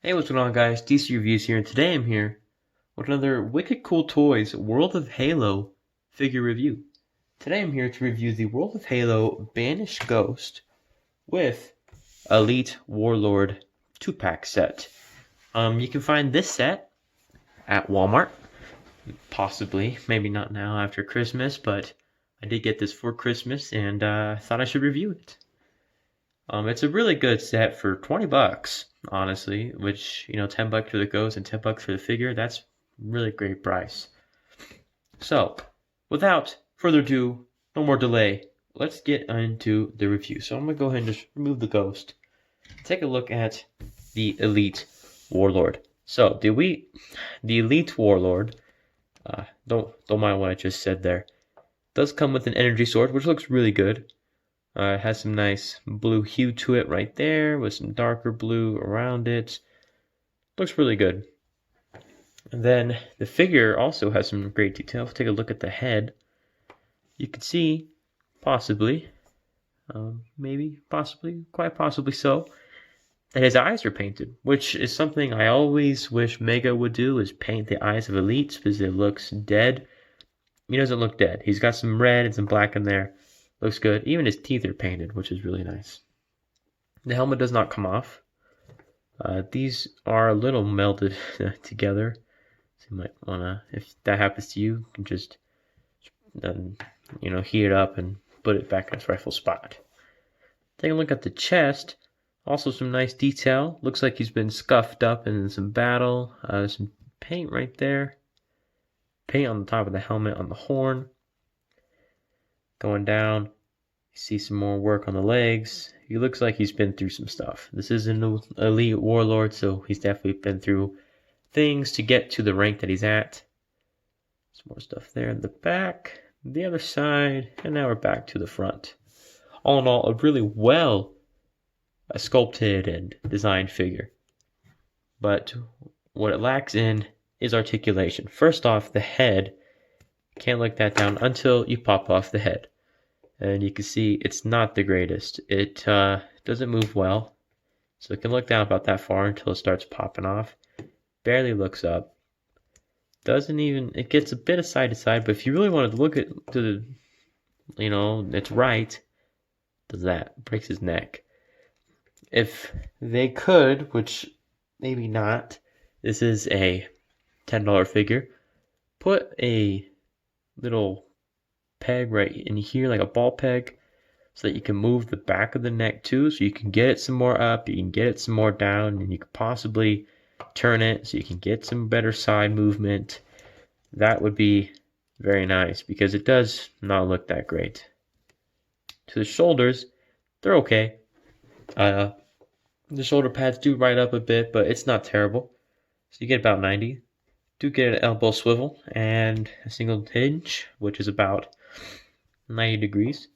Hey, what's going on, guys? DC Reviews here, and today I'm here with another Wicked Cool Toys World of Halo figure review. Today I'm here to review the World of Halo Banished Ghost with Elite Warlord 2-pack set. You can find this set at Walmart, possibly, maybe not now after Christmas, but I did get this for Christmas and thought I should review it. It's a really good set for 20 bucks, honestly, which, 10 bucks for the ghost and 10 bucks for the figure, that's really great price. So, without further ado, no more delay, let's get into the review. So I'm going to go ahead and just remove the ghost. Take a look at the Elite Warlord. So, the Elite Warlord, don't mind what I just said there, does come with an energy sword, which looks really good. It has some nice blue hue to it right there with some darker blue around it. Looks really good. And then the figure also has some great detail. Take a look at the head. You can see, possibly, maybe, possibly, quite possibly so, that his eyes are painted, which is something I always wish Mega would do, is paint the eyes of Elites because it looks dead. He doesn't look dead. He's got some red and some black in there. Looks good. Even his teeth are painted, which is really nice. The helmet does not come off. These are a little melted together. So you might want to, if that happens to you, you can just, heat it up and put it back in its rightful spot. Take a look at the chest. Also some nice detail. Looks like he's been scuffed up in some battle. Some paint right there. Paint on the top of the helmet on the horn. Going down, you see some more work on the legs. He looks like he's been through some stuff. This is an Elite Warlord, so he's definitely been through things to get to the rank that he's at. Some more stuff there in the back, the other side, and now we're back to the front. All in all, a really well sculpted and designed figure. But what it lacks in is articulation. First off, the head, can't look that down until you pop off the head. And you can see it's not the greatest. It doesn't move well. So it can look down about that far until it starts popping off. Barely looks up. It gets a bit of side to side, but if you really wanted to look at it's right, does that. Breaks his neck. If they could, which maybe not, this is a $10 figure, put a little peg right in here, like a ball peg, so that you can move the back of the neck too, so you can get it some more up, you can get it some more down, and you could possibly turn it so you can get some better side movement. That would be very nice, because it does not look that great. To the shoulders, they're okay. The shoulder pads do ride up a bit, but it's not terrible. So you get about 90. Do get an elbow swivel and a single hinge, which is about 90 degrees.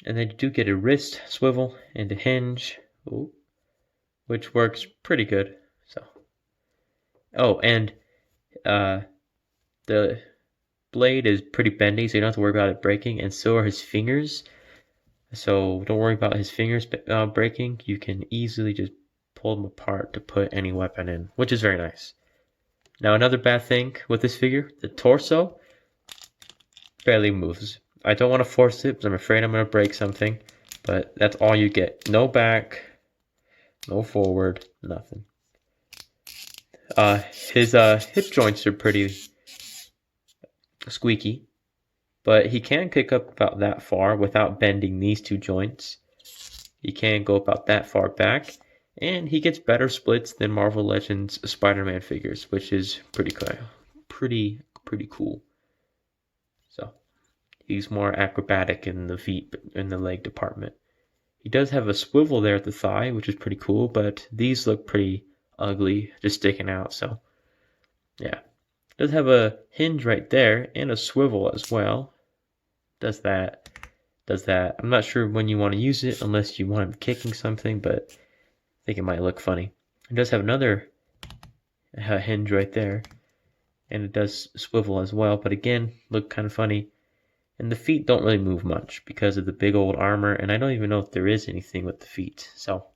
And then you do get a wrist swivel and a hinge, which works pretty good. And the blade is pretty bendy, so you don't have to worry about it breaking, and so are his fingers. So don't worry about his fingers breaking. You can easily just pull them apart to put any weapon in, which is very nice. Now, another bad thing with this figure, the torso barely moves. I don't want to force it because I'm afraid I'm going to break something, but that's all you get. No back, no forward, nothing. His hip joints are pretty squeaky, but he can kick up about that far without bending these two joints. He can go about that far back, and he gets better splits than Marvel Legends Spider-Man figures, which is pretty cool. So he's more acrobatic in the feet and the leg department. He does have a swivel there at the thigh, which is pretty cool, but these look pretty ugly, just sticking out. So yeah, does have a hinge right there and a swivel as well. Does that. I'm not sure when you want to use it unless you want him kicking something, but I think it might look funny. It does have another hinge right there, and it does swivel as well, but again, look kind of funny. And the feet don't really move much because of the big old armor, and I don't even know if there is anything with the feet. So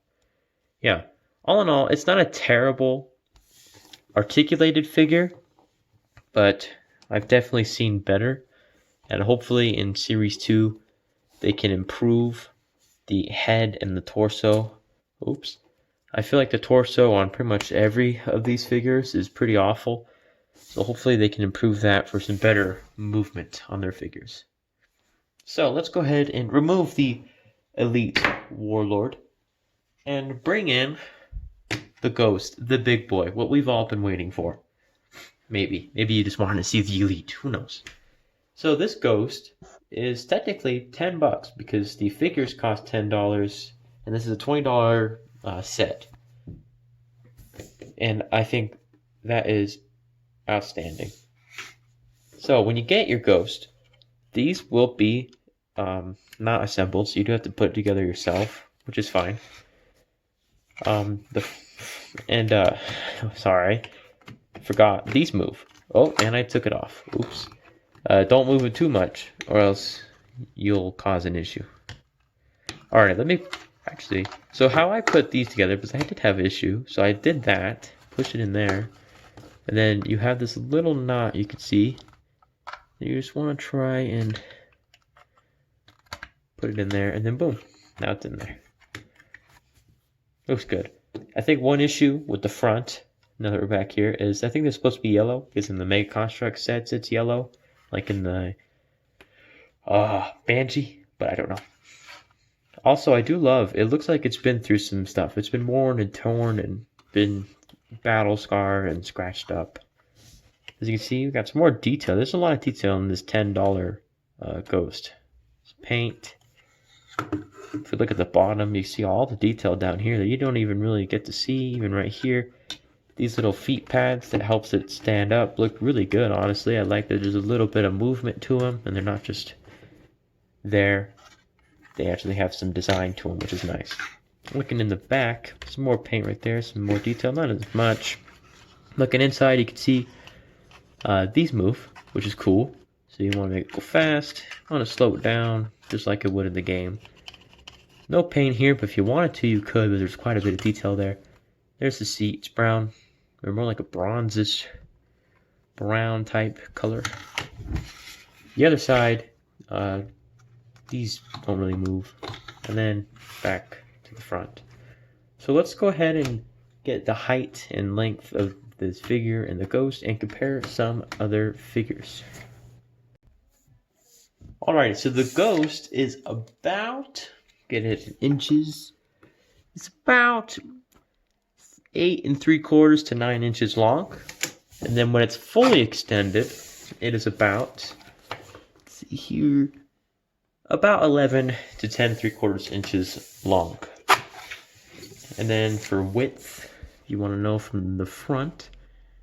yeah, all in all, it's not a terrible articulated figure, but I've definitely seen better. And hopefully in Series 2, they can improve the head and the torso. Oops. I feel like the torso on pretty much every of these figures is pretty awful. So hopefully they can improve that for some better movement on their figures. So let's go ahead and remove the Elite Warlord and bring in the Ghost, the big boy, what we've all been waiting for. Maybe you just wanted to see the Elite, who knows. So this Ghost is technically $10 because the figures cost $10 and this is a $20 set. And I think that is outstanding. So when you get your Ghost, these will be not assembled, so you do have to put it together yourself, which is fine. Sorry, forgot these move. Oh, and I took it off. Oops. Don't move it too much, or else you'll cause an issue. All right, let me actually. So how I put these together, because I did have an issue, so I did that. Push it in there, and then you have this little knot you can see. You just want to try and put it in there, and then boom, now it's in there. Looks good. I think one issue with the front, now that we're back here, is I think they're supposed to be yellow, because in the Mega Construct sets it's yellow, like in the Banshee, but I don't know. Also, I do love, it looks like it's been through some stuff. It's been worn and torn and been battle scarred and scratched up. As you can see, we've got some more detail. There's a lot of detail in this $10 Ghost. It's paint. If you look at the bottom, you see all the detail down here that you don't even really get to see, even right here. These little feet pads that helps it stand up look really good, honestly. I like that there's a little bit of movement to them, and they're not just there. They actually have some design to them, which is nice. Looking in the back, some more paint right there, some more detail, not as much. Looking inside, you can see these move, which is cool. So you want to make it go fast, you want to slow it down, just like it would in the game. No paint here, but if you wanted to, you could, but there's quite a bit of detail there. There's the seat, it's brown, or more like a bronzish brown type color. The other side, these don't really move. And then back to the front. So let's go ahead and get the height and length of this figure and the Ghost and compare some other figures. Alright, so the Ghost is about, get it in inches, it's about 8 3/4 to 9 inches long. And then when it's fully extended, it is about, let's see here, about 11 to 10 3/4 inches long. And then for width, if you want to know from the front,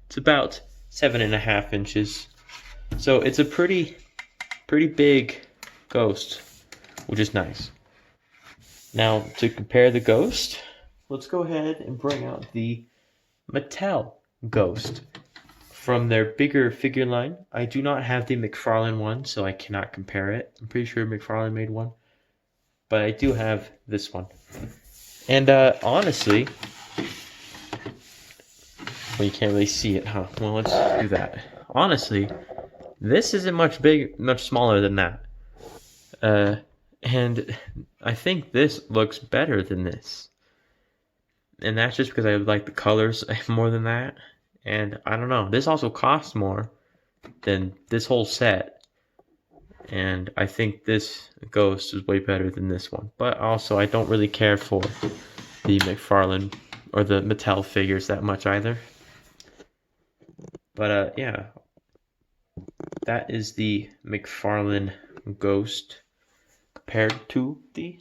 it's about 7.5 inches. So it's a pretty big Ghost, which is nice. Now to compare the Ghost, let's go ahead and bring out the Mattel Ghost. From their bigger figure line, I do not have the McFarlane one, so I cannot compare it. I'm pretty sure McFarlane made one, but I do have this one. And honestly, well, you can't really see it, huh? Well, let's do that. Honestly, this isn't much smaller than that. And I think this looks better than this. And that's just because I like the colors more than that. And I don't know, this also costs more than this whole set. And I think this Ghost is way better than this one. But also, I don't really care for the McFarlane or the Mattel figures that much either. But yeah, that is the McFarlane Ghost compared to the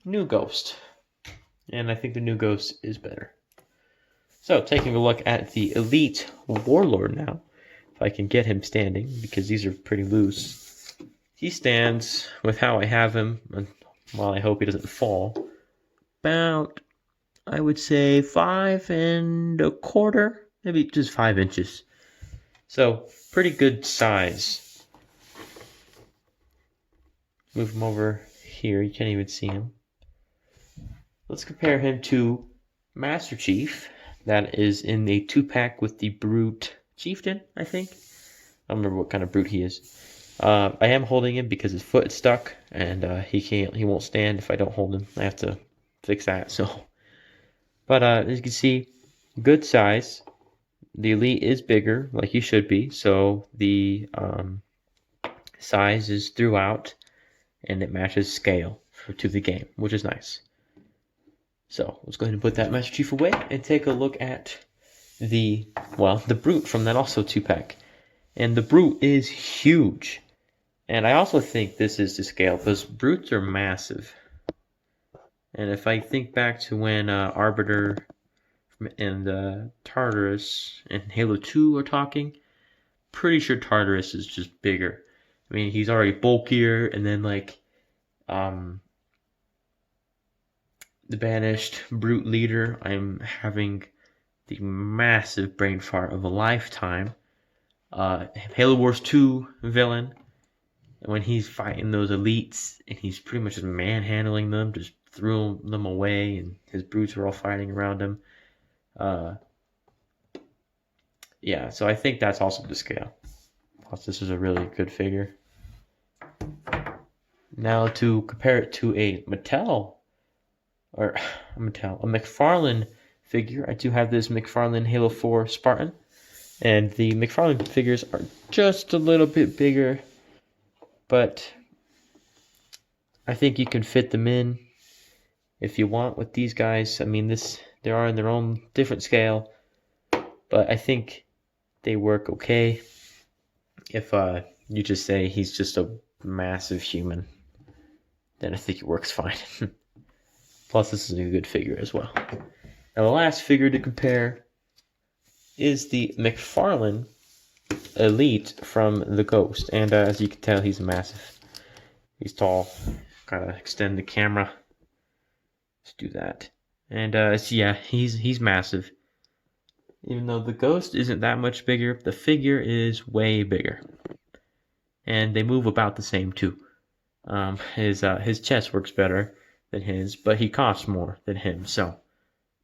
new Ghost. And I think the new Ghost is better. So, taking a look at the Elite Warlord now, if I can get him standing, because these are pretty loose. He stands with how I have him, and while I hope he doesn't fall, about, I would say, 5 1/4, maybe just 5 inches. So, pretty good size. Move him over here, you can't even see him. Let's compare him to Master Chief. That is in the 2-pack with the Brute Chieftain, I think. I don't remember what kind of brute he is. I am holding him because his foot is stuck, and he won't stand if I don't hold him. I have to fix that. But as you can see, good size. The elite is bigger, like you should be. So the size is throughout, and it matches scale to the game, which is nice. So let's go ahead and put that Master Chief away and take a look at the Brute from that also 2-pack. And the Brute is huge. And I also think this is to scale because Brutes are massive. And if I think back to when Arbiter and Tartarus and Halo 2 are talking, pretty sure Tartarus is just bigger. I mean, he's already bulkier, and then like the Banished Brute Leader, I'm having the massive brain fart of a lifetime. Halo Wars 2 villain, and when he's fighting those elites, and he's pretty much just manhandling them, just threw them away, and his brutes are all fighting around him. Yeah, so I think that's also the scale. Plus, this is a really good figure. Now to compare it to a McFarlane figure. I do have this McFarlane Halo 4 Spartan, and the McFarlane figures are just a little bit bigger, but I think you can fit them in if you want with these guys. I mean, they are in their own different scale, but I think they work okay. If you just say he's just a massive human, then I think it works fine. Plus, this is a good figure as well. Now, the last figure to compare is the McFarlane Elite from the Ghost. And as you can tell, he's massive. He's tall. Gotta extend the camera. Let's do that. And yeah, he's massive. Even though the Ghost isn't that much bigger, the figure is way bigger. And they move about the same too. His chest works better than his, but he costs more than him. So,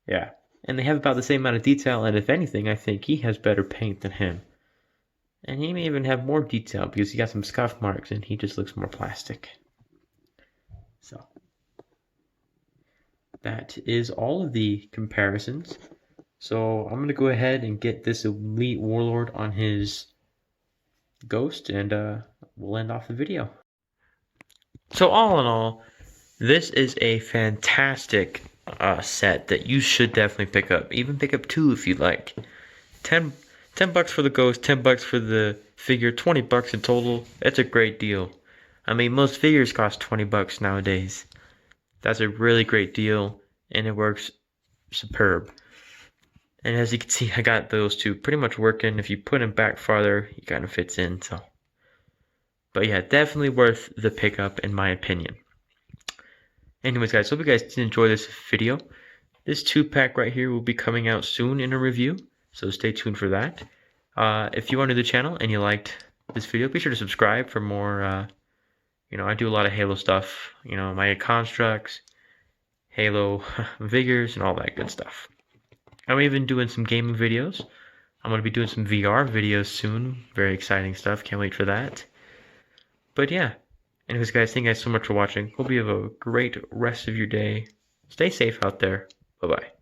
yeah. And they have about the same amount of detail, and if anything, I think he has better paint than him. And he may even have more detail because he got some scuff marks and he just looks more plastic. So, that is all of the comparisons. So, I'm going to go ahead and get this Elite Warlord on his Ghost, and we'll end off the video. So, all in all, this is a fantastic set that you should definitely pick up. Even pick up 2 if you like. $10 for the Ghost, $10 for the figure, $20 in total. That's a great deal. I mean, most figures cost $20 nowadays. That's a really great deal, and it works superb. And as you can see, I got those 2 pretty much working. If you put them back farther, he kind of fits in. So, but yeah, definitely worth the pickup in my opinion. Anyways, guys, hope you guys did enjoy this video. This 2-pack right here will be coming out soon in a review, so stay tuned for that. If you are new to the channel and you liked this video, be sure to subscribe for more. I do a lot of Halo stuff. My constructs, Halo figures, and all that good stuff. I'm even doing some gaming videos. I'm going to be doing some VR videos soon. Very exciting stuff. Can't wait for that. But yeah. Anyways, guys, thank you guys so much for watching. Hope you have a great rest of your day. Stay safe out there. Bye-bye.